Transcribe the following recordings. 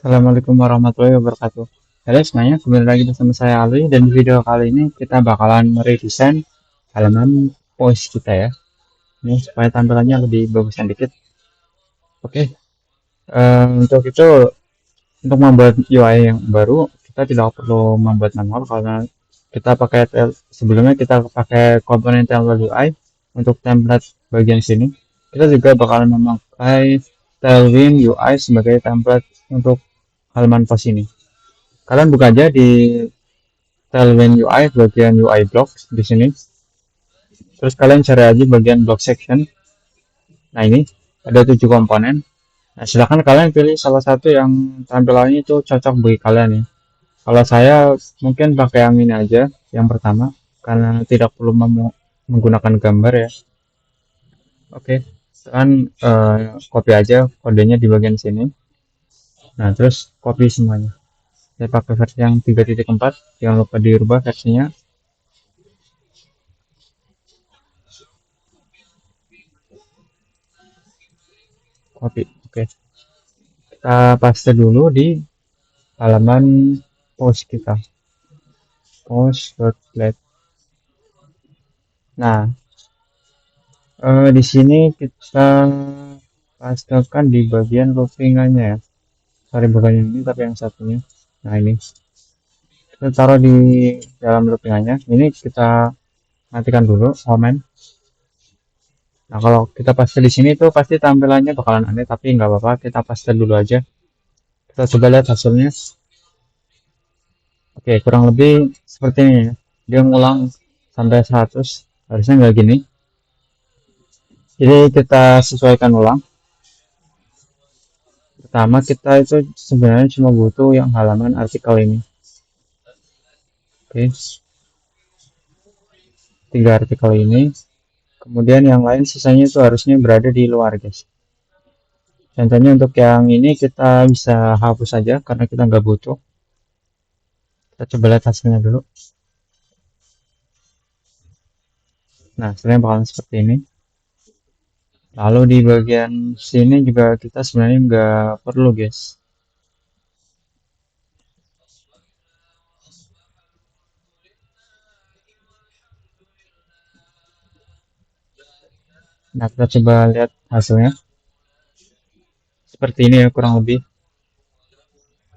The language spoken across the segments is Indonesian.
Assalamualaikum warahmatullahi wabarakatuh. Halo semuanya, kembali lagi bersama saya Ali dan di video kali ini kita bakalan meredesain halaman post kita ya. Ini supaya tampilannya lebih bagusan dikit. Oke, untuk itu untuk membuat UI yang baru kita tidak perlu membuat manual karena kita pakai sebelumnya kita pakai komponen template UI untuk template bagian sini. Kita juga bakalan memakai Tailwind UI sebagai template untuk halaman post ini. Kalian buka aja di Tailwind UI bagian UI blocks di sini. Terus kalian cari aja bagian block section. Nah ini ada 7 komponen. Nah silakan kalian pilih salah satu yang tampilannya itu cocok bagi kalian ya. Kalau saya mungkin pakai yang ini aja, yang pertama, karena tidak perlu menggunakan gambar ya. Oke, kan copy aja kodenya di bagian sini. Nah terus copy semuanya. Saya pakai versi yang 3.4, jangan lupa dirubah versinya. Copy, oke. Kita paste dulu di halaman post kita, post.let. Nah, di sini kita pastekan di bagian loopingannya ya. Sorry, bukan ini tapi yang satunya. Nah ini kita taruh di dalam loopingannya. Ini kita matikan dulu comment. Nah kalau kita paste di sini tuh pasti tampilannya bakalan aneh, tapi nggak apa-apa, kita paste dulu aja. Kita coba lihat hasilnya. Oke, kurang lebih seperti ini ya. Dia ngulang sampai 100, harusnya nggak gini. Jadi kita sesuaikan ulang. Pertama kita itu sebenarnya cuma butuh yang halaman artikel ini. Oke, 3 artikel ini. Kemudian yang lain sisanya itu harusnya berada di luar guys. Contohnya untuk yang ini kita bisa hapus saja karena kita nggak butuh. Kita coba lihat hasilnya dulu. Nah, sebenarnya bakalan seperti ini. Lalu di bagian sini juga kita sebenarnya nggak perlu guys. Nah, kita coba lihat hasilnya. Seperti ini ya kurang lebih.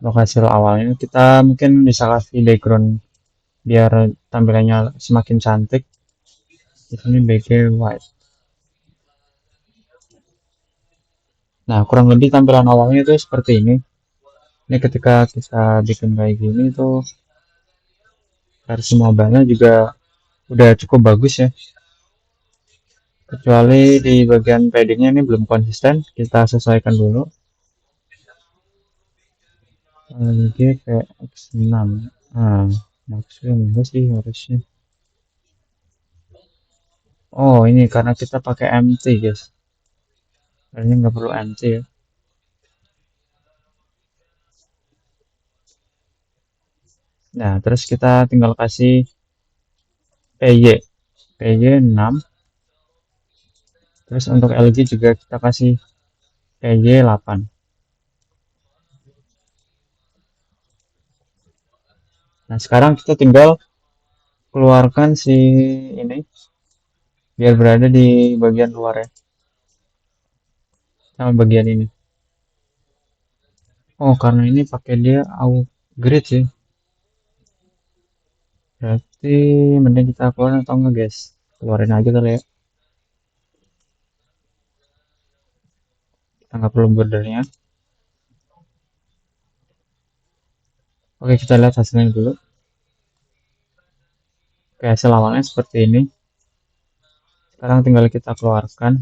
Untuk hasil awalnya kita mungkin bisa kasih background biar tampilannya semakin cantik. Di sini background white. Nah, kurang lebih tampilan awalnya itu seperti ini. Ini ketika kita bikin kayak gini tuh versi mobile-nya juga udah cukup bagus ya. Kecuali di bagian paddingnya ini belum konsisten, kita sesuaikan dulu. Lagi kayak X6. Nah, maksudnya enggak sih harusnya. Oh, ini karena kita pakai MT guys. Harusnya nggak perlu MT ya. Nah, terus kita tinggal kasih PY 6. Terus untuk LG juga kita kasih PY 8. Nah, sekarang kita tinggal keluarkan si ini biar berada di bagian luar ya. Sama bagian ini. Oh, karena ini pakai dia upgrade sih. Berarti mending kita keluarin atau enggak guys? Keluarin aja kali ya. Kita nggak perlu bordernya. Oke, kita lihat hasilnya dulu. Oke, hasil awalnya seperti ini. Sekarang tinggal kita keluarkan.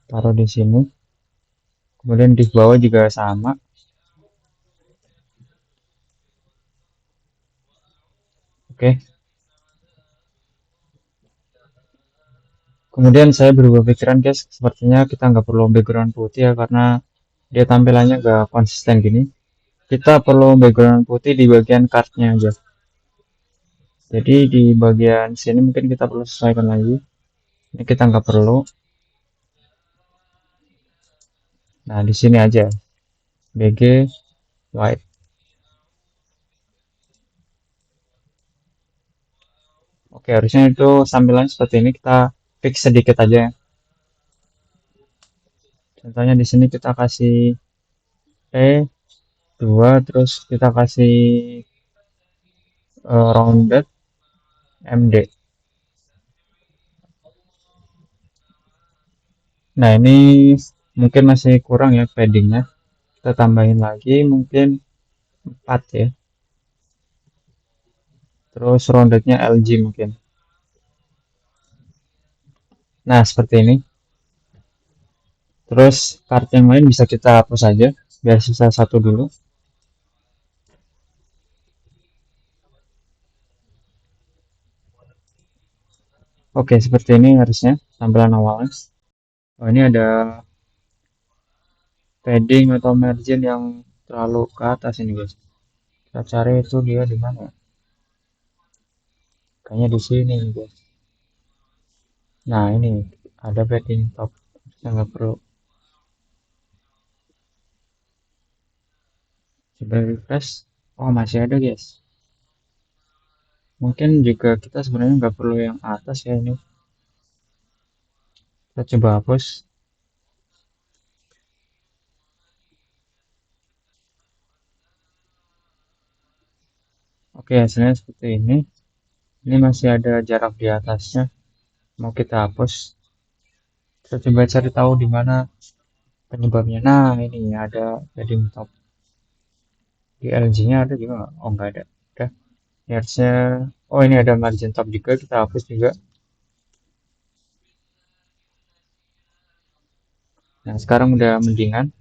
Taruh di sini. Kemudian di bawah juga sama. Oke. Kemudian saya berubah pikiran guys. Sepertinya kita nggak perlu background putih ya karena dia tampilannya nggak konsisten gini. Kita perlu background putih di bagian cardnya aja. Jadi di bagian sini mungkin kita perlu sesuaikan lagi. Ini kita nggak perlu. Nah, di sini aja BG white. Oke, harusnya itu tampilan seperti ini, kita fix sedikit aja. Contohnya di sini kita kasih P2, terus kita kasih rounded MD. Nah, ini mungkin masih kurang ya paddingnya. Kita tambahin lagi mungkin 4 ya. Terus roundednya LG mungkin. Nah, seperti ini. Terus part yang lain bisa kita hapus aja, biar sisa satu dulu. Oke, seperti ini harusnya tampilan awalnya. Oh, ini ada padding atau margin yang terlalu ke atas ini guys. Kita cari itu dia di mana? Kayaknya di sini nih guys. Nah, ini ada padding top. Kita nggak perlu. Coba refresh. Oh, masih ada guys. Mungkin juga kita sebenarnya nggak perlu yang atas ya ini. Kita coba hapus. Oke, hasilnya seperti ini. Ini masih ada jarak di atasnya. Mau kita hapus. Kita coba cari tahu di mana penyebabnya. Nah, ini ada padding top. Di LG-nya ada juga nggak? Oh, nggak ada. Udah. Ini harusnya, oh ini ada margin top juga. Kita hapus juga. Nah, sekarang udah mendingan.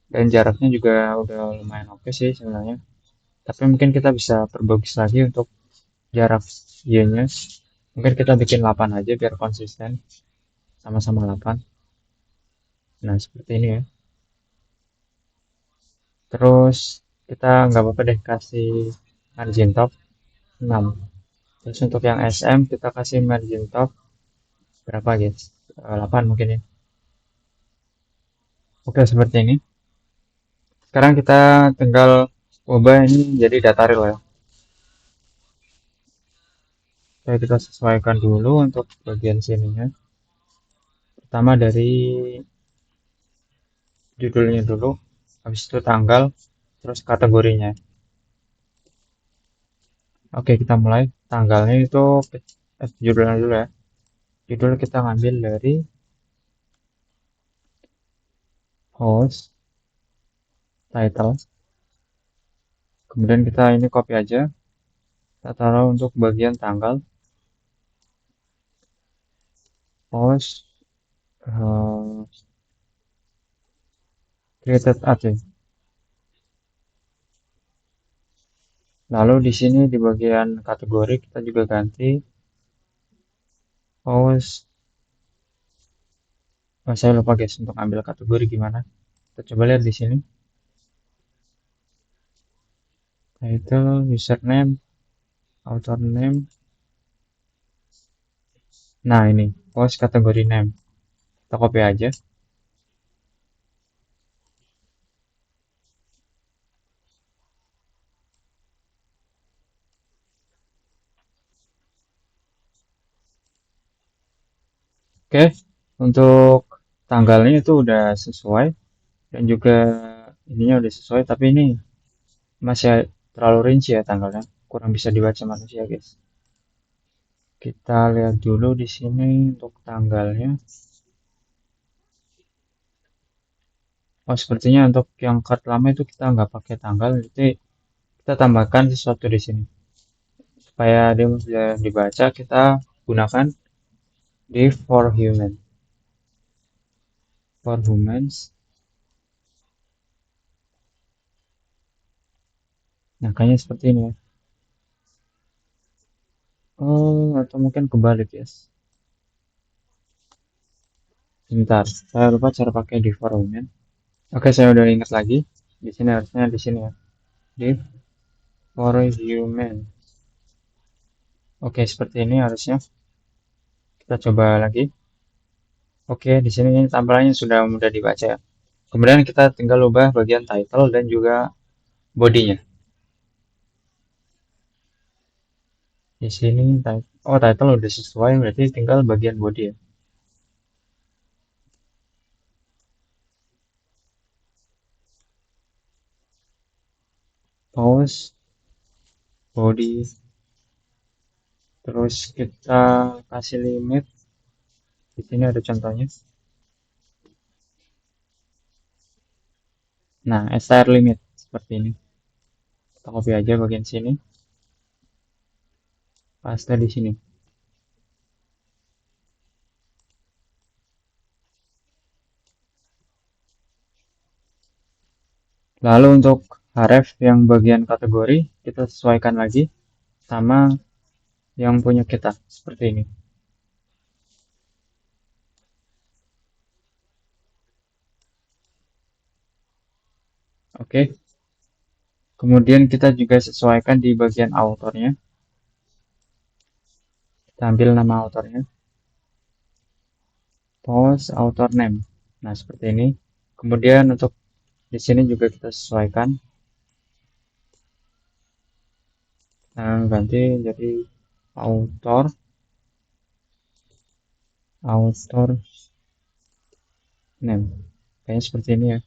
Dan jaraknya juga udah lumayan oke sih sebenarnya. Tapi mungkin kita bisa perbagus lagi untuk jarak Y-nya. Mungkin kita bikin 8 aja biar konsisten. Sama-sama 8. Nah, seperti ini ya. Terus kita nggak apa-apa deh kasih margin top 6. Terus untuk yang SM kita kasih margin top berapa guys? 8 mungkin ya. Oke, seperti ini. Sekarang kita tinggal ubah ini jadi data real ya. Oke, kita sesuaikan dulu untuk bagian sininya. Pertama dari judulnya dulu, habis itu tanggal, terus kategorinya. Oke, kita mulai. Tanggalnya itu judulnya dulu ya. Judul kita ngambil dari host, title. Kemudian kita ini copy aja. Kita taruh untuk bagian tanggal. Host, created ad ya. Lalu di sini di bagian kategori kita juga ganti host. Oh, saya lupa guys untuk ambil kategori gimana. Kita coba lihat di sini. Title, username, author name. Nah, ini post kategori name. Kita copy aja. Oke, untuk tanggalnya itu udah sesuai dan juga ininya udah sesuai, tapi ini masih terlalu rinci ya tanggalnya. Kurang bisa dibaca manusia, guys. Kita lihat dulu di sini untuk tanggalnya. Oh, sepertinya untuk yang card lama itu kita nggak pakai tanggal, jadi kita tambahkan sesuatu di sini. Supaya dia bisa dibaca, kita gunakan div for human. For humans. Nah, kayaknya seperti ini ya. Oh, atau mungkin kebalik ya. Bentar, saya lupa cara pakai div for human. Oke, saya udah ingat lagi. Di sini harusnya di sini ya. Div for human. Oke, seperti ini harusnya. Kita coba lagi. Oke, di sini tampilannya sudah mudah dibaca ya. Kemudian kita tinggal ubah bagian title dan juga bodinya. Di sini oh title udah sesuai, berarti tinggal bagian body ya. Post, body, terus kita kasih limit. Di sini ada contohnya. Nah, str limit seperti ini. Kita copy aja bagian sini, paste di sini. Lalu untuk href yang bagian kategori kita sesuaikan lagi sama yang punya kita seperti ini. Oke. Kemudian kita juga sesuaikan di bagian autornya. Kita ambil nama autornya. Post author name. Nah, seperti ini. Kemudian untuk di sini juga kita sesuaikan. Nah, ganti jadi author name. Kayaknya seperti ini ya.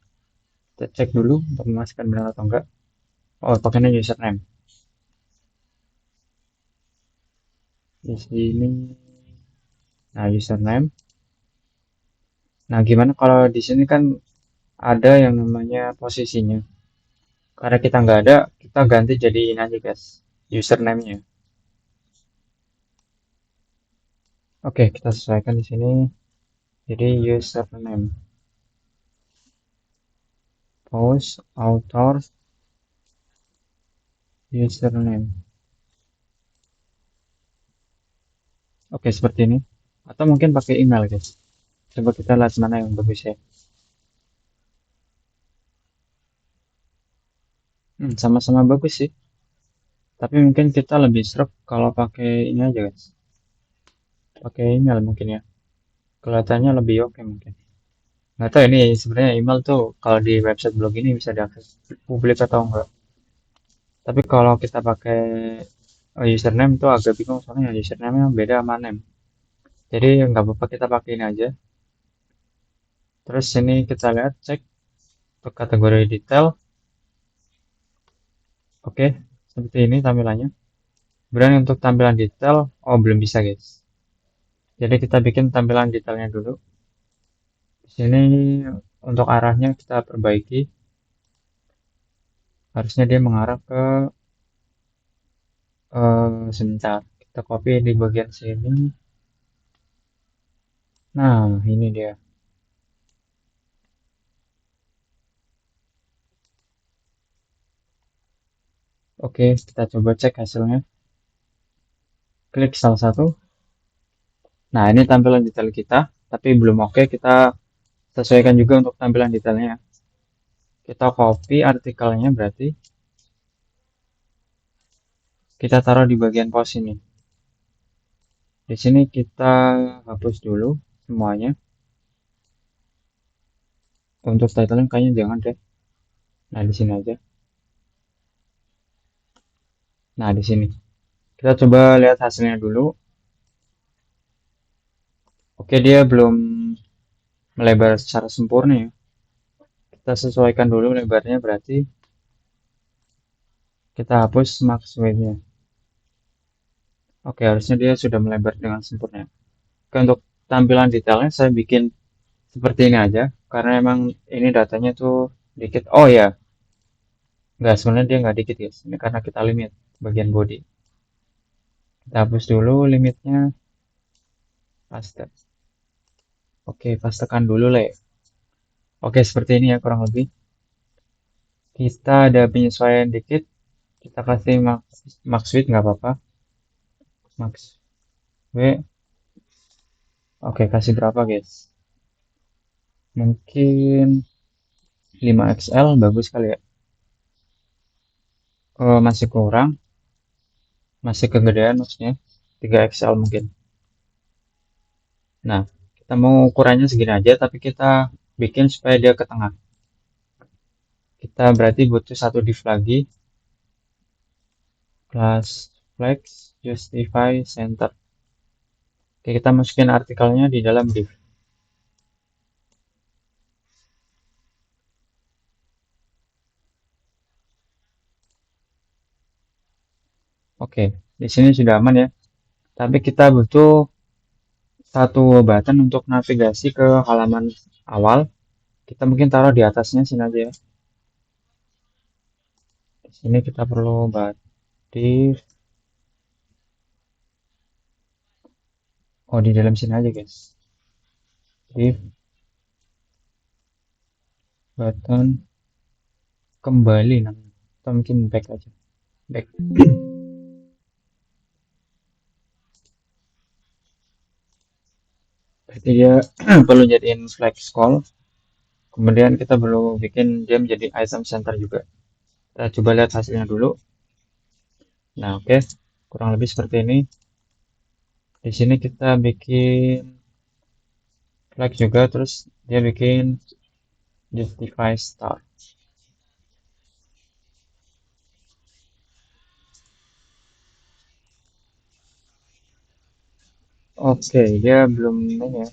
Kita cek dulu untuk memastikan benar atau enggak. Oh, pakainya username. Di sini, nah username. Nah, gimana kalau di sini kan ada yang namanya posisinya. Karena kita nggak ada, kita ganti jadi ini aja guys, username-nya. Oke, kita sesuaikan di sini. Jadi username, post, author, username. Oke, seperti ini. Atau mungkin pakai email guys. Coba kita lihat mana yang bagus ya. Sama-sama bagus sih. Tapi mungkin kita lebih serap kalau pakai ini aja guys. Pakai email mungkin ya. Kelihatannya lebih oke mungkin. Nggak tahu ini sebenarnya email tuh kalau di website blog ini bisa diakses publik atau enggak. Tapi kalau kita pakai username tuh agak bingung soalnya username-nya beda sama name. Jadi nggak apa-apa kita pakai ini aja. Terus sini kita lihat cek untuk kategori detail. Oke, seperti ini tampilannya. Kemudian untuk tampilan detail, oh belum bisa guys. Jadi kita bikin tampilan detailnya dulu. Di sini untuk arahnya kita perbaiki. Harusnya dia mengarah ke sebentar. Kita copy di bagian sini. Nah, ini dia. Oke, kita coba cek hasilnya. Klik salah satu. Nah, ini tampilan detail kita, tapi belum oke. Kita sesuaikan juga untuk tampilan detailnya. Kita copy artikelnya berarti kita taruh di bagian post ini. Di sini kita hapus dulu semuanya. Untuk title kayaknya jangan deh. Nah, di sini aja. Nah, di sini. Kita coba lihat hasilnya dulu. Oke, dia belum melebar secara sempurna ya. Kita sesuaikan dulu lebarnya berarti kita hapus max width-nya. Oke, harusnya dia sudah melebar dengan sempurna. Oke, untuk tampilan detailnya saya bikin seperti ini aja karena emang ini datanya tuh dikit. Oh ya, nggak, sebenarnya dia nggak dikit guys. Ini karena kita limit bagian body. Kita hapus dulu limitnya, paste. Oke, pastekan dulu le. Oke, seperti ini ya kurang lebih. Kita ada penyesuaian dikit. Kita kasih max width nggak apa-apa. Max W. Oke, kasih berapa guys? Mungkin 5 XL bagus kali ya. Masih kurang, masih kegedean maksudnya. 3 XL mungkin. Nah, Kita mau ukurannya segini aja, tapi kita bikin supaya dia ke tengah. Kita berarti butuh satu div lagi, class flex justify center. Oke, kita masukin artikelnya di dalam div. Oke, di sini sudah aman ya. Tapi kita butuh satu button untuk navigasi ke halaman awal. Kita mungkin taruh di atasnya sini aja ya. Di sini kita perlu div. Oh, di dalam sini aja guys. Div button kembali namanya. Atau mungkin back aja. Back. Berarti dia perlu jadiin flex call. Kemudian kita perlu bikin dia menjadi item center juga. Kita coba lihat hasilnya dulu. Nah, oke. Kurang lebih seperti ini. Di sini kita bikin flag juga, terus dia bikin justify start. Oke, dia belum ini ya.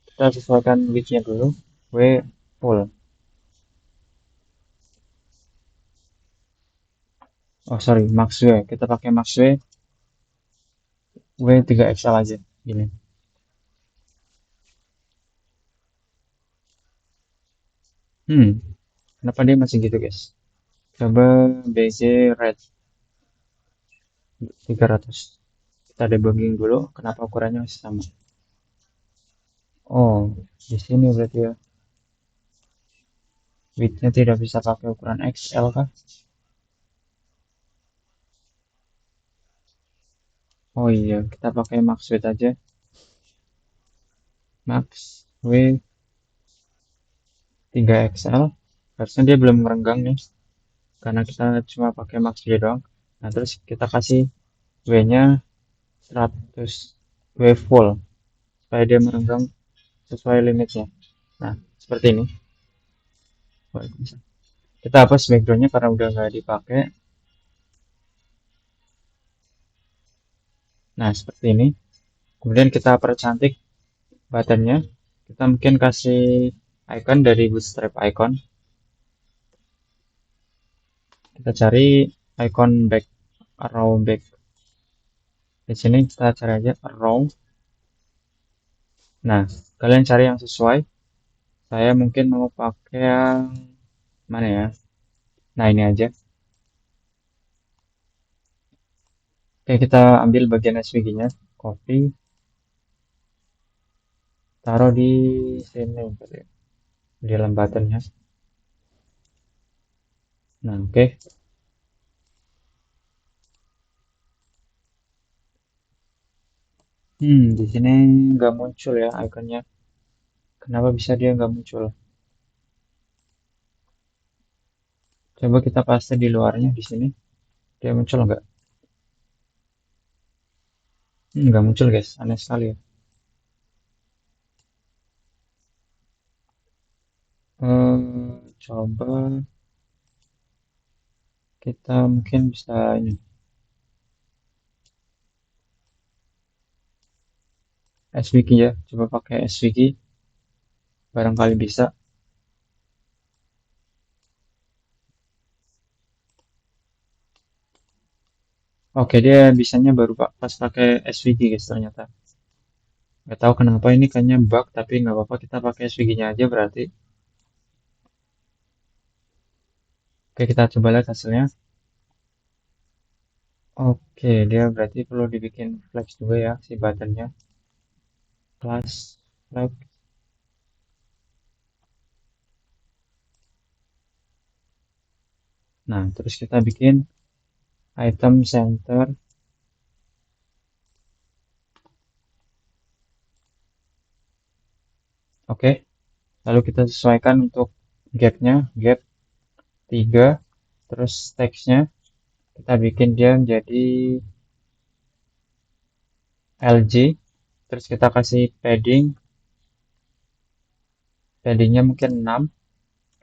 Kita sesuaikan width-nya dulu. W full. Oh, sorry, max W. Kita pakai max W. W 3XL aja. Gini. Kenapa dia masih gitu, guys? Coba BG red 300. Kita debugging dulu. Kenapa ukurannya masih sama? Oh, di sini berarti ya. Width-nya tidak bisa pakai ukuran XL kah? Oh iya, kita pakai max width aja. Max width 3XL. Harusnya dia belum merenggang nih. Karena kita cuma pakai max width doang. Nah, terus kita kasih W-nya 100 W full. Supaya dia merenggang sesuai limitnya. Nah, seperti ini. Kita hapus backgroundnya karena udah nggak dipakai. Nah, seperti ini. Kemudian kita percantik buttonnya. Kita mungkin kasih icon dari bootstrap icon. Kita cari icon back, arrow back. Di sini kita cari aja arrow. Nah, kalian cari yang sesuai. Saya mungkin mau pakai yang mana ya? Nah, ini aja. Oke, kita ambil bagian SVG-nya, copy, taruh di sini, di dalam buttonnya. Nah, oke. Di sini nggak muncul ya ikonnya. Kenapa bisa dia nggak muncul? Coba kita paste di luarnya di sini. Dia muncul nggak? Nggak muncul guys, aneh sekali ya. Coba kita mungkin bisa ini SVG ya. Coba pakai SVG, barangkali bisa. Oke, dia bisanya baru pas pakai SVG guys ternyata. Nggak tahu kenapa ini kayaknya bug, tapi nggak apa-apa kita pakai SVG-nya aja berarti. Oke, kita coba lihat hasilnya. Oke, dia berarti perlu dibikin flex juga ya si buttonnya. Class flex. Nah, terus kita bikin item center. Oke, lalu kita sesuaikan untuk gapnya, gap 3. Terus teksnya kita bikin dia menjadi LG. Terus kita kasih padding paddingnya mungkin 6.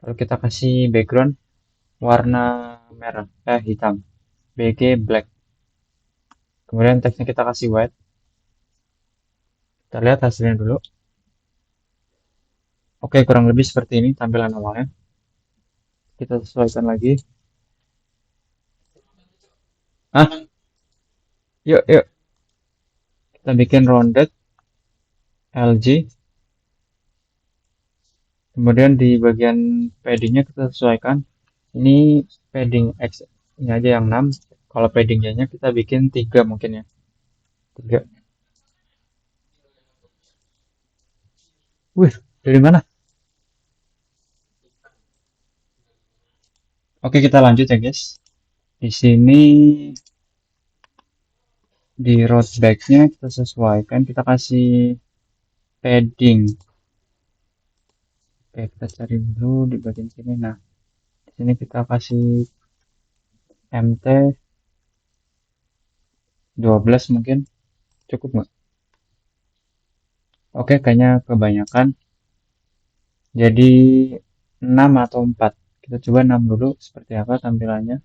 Lalu kita kasih background warna merah, hitam, BG black. Kemudian teksnya kita kasih white. Kita lihat hasilnya dulu. Oke, kurang lebih seperti ini tampilan awalnya. Kita sesuaikan lagi. Ah, yuk, yuk. Kita bikin rounded LG. Kemudian di bagian paddingnya kita sesuaikan. Ini padding X ini aja yang 6. Kalau padding Y-nya kita bikin 3 mungkin ya. 3. Wih, dari mana? Oke, kita lanjut ya, guys. Di sini di road back-nya kita sesuaikan, kita kasih padding. Oke, kita cari dulu di bagian sini. Nah, di sini kita kasih MT 12 mungkin. Cukup nggak? Oke, kayaknya kebanyakan. Jadi 6 atau 4. Kita coba 6 dulu seperti apa tampilannya.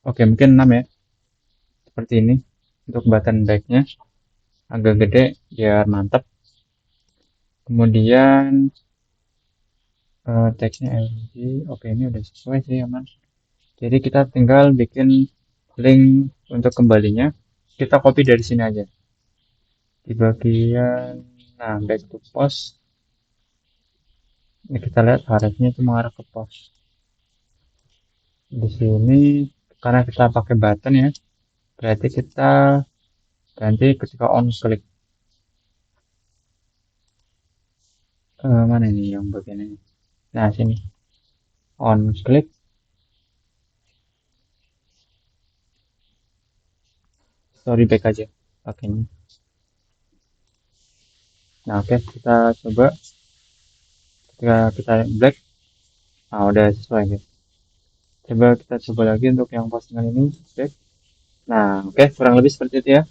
Oke, mungkin 6 ya. Seperti ini. Untuk button back-nya agak gede biar mantap. Kemudian teksnya LG. Oke, ini udah sesuai sih, aman. Jadi kita tinggal bikin link untuk kembalinya. Kita copy dari sini aja. Di bagian, nah, back to post. Ini kita lihat harusnya itu mengarah ke post. Di sini karena kita pakai button ya, berarti kita ganti ketika on click. Mana ini yang bagian ini? Nah, sini on click. Story back aja pakainya. Nah, oke, kita coba ketika kita black. Nah, udah sesuai guys. Coba kita coba lagi untuk yang postingan ini back. Nah, oke, kurang lebih seperti itu ya.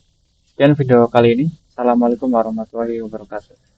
Sekian video kali ini. Assalamualaikum warahmatullahi wabarakatuh.